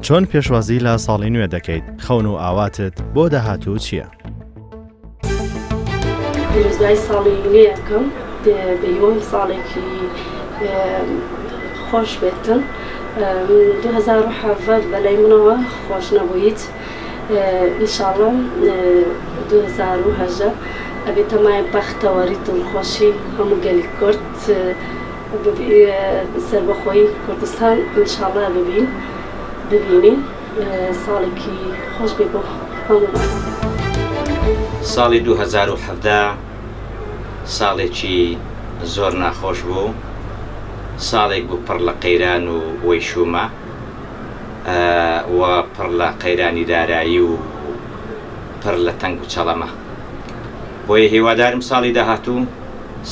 چۆن پێشوازی لە ساڵی نوێ دەکەیت؟ خەون و ئاواتت بۆ داهاتوو چییە؟ پیرۆزبایی ساڵی نوێیەکەم بەیوم ساڵێکی خۆش بێتن 2017 بەلای منەوە خۆش نەبوویت ئینشاڵڵا 2018 ئەبێتە مای بەختەوەری دڵخۆشی هەموو گەلی کورد سەربەخۆیی کوردستان ئینشاڵڵا ببینین ساڵێکی خۆش بێ بۆ هەموومان. ساڵی 2017 ساڵێکی زۆر ناخۆش بوو، ساڵێک بوو پڕ لە قەیران و وەیشومە و پڕ لە قەیرانی دارایی و پڕ لە تەنگ و چەڵەمە. بۆیە هیوادارم ساڵی داهاتوو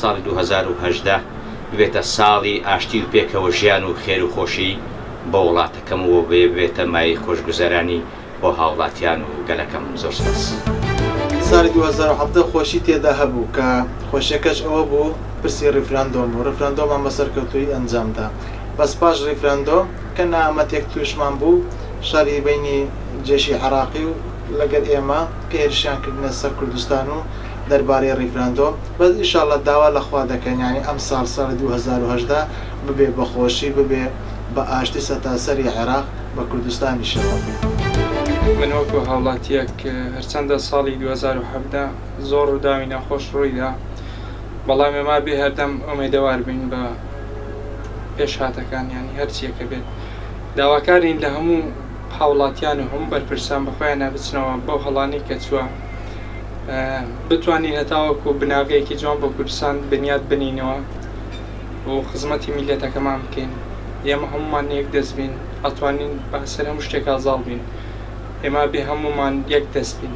ساڵی 2018 ببێتە ساڵی ئاشتی و پێکەوە ژیان و خێر و خۆشی بۆ وڵاتەکەم و بێتە مای خۆشگوزەرانی بۆ هاوڵاتیان و گەلەکەم. زۆر سپاس. ساڵی 2017 خۆشی تێدا هەبوو کە خۆشیەکەش ئەوە بوو پرسی ڕیفراندۆم و ڕیفراندۆمان بەسەرکەوتووی ئەنجامدا. بەس پاش ڕیفراندۆ کە نامەتێک توشمان بوو شەڕی بینی جێشی عێراقی و لەگەڵ ئێمە کە هێرشیان کردنە سەر کوردستان و دەربارەی ڕیفراندۆ. بەس ئینشاڵڵا داوا لەخوا دەکەین یعنی ئەم ساڵی 2018 ببێ بە خۆشی ببێ بە ئاشتی سەتاسەری عێراق بە کوردستانیشەوە. من وەکو هاوڵاتیەک هەرچەندە ساڵی 2017 زۆر و داوی ناخۆش ڕوویدا، بەڵام ئێمە بێ هەردەم ئومێدەوار بین بە پێشهاتەکان یانی هەرچیەکە بێت. داواکارین لە هەموو هاوڵاتیان و هەموو بەرپرسان بەخۆیان نابچنەوە بەو هەڵانی کە چووە بتوانین هەتاوەکو بناغەیەکی جوان بۆ کوردستان بنیاد بنینەوە و خزمەتی میلەتەکەمان بکەین. ئێمە هەمومان یەک دەست بین، ئەتوانین بەسەر هەموو شتێک ئازاڵ بین. ئێمە بێ هەمومان یەک دەست بین.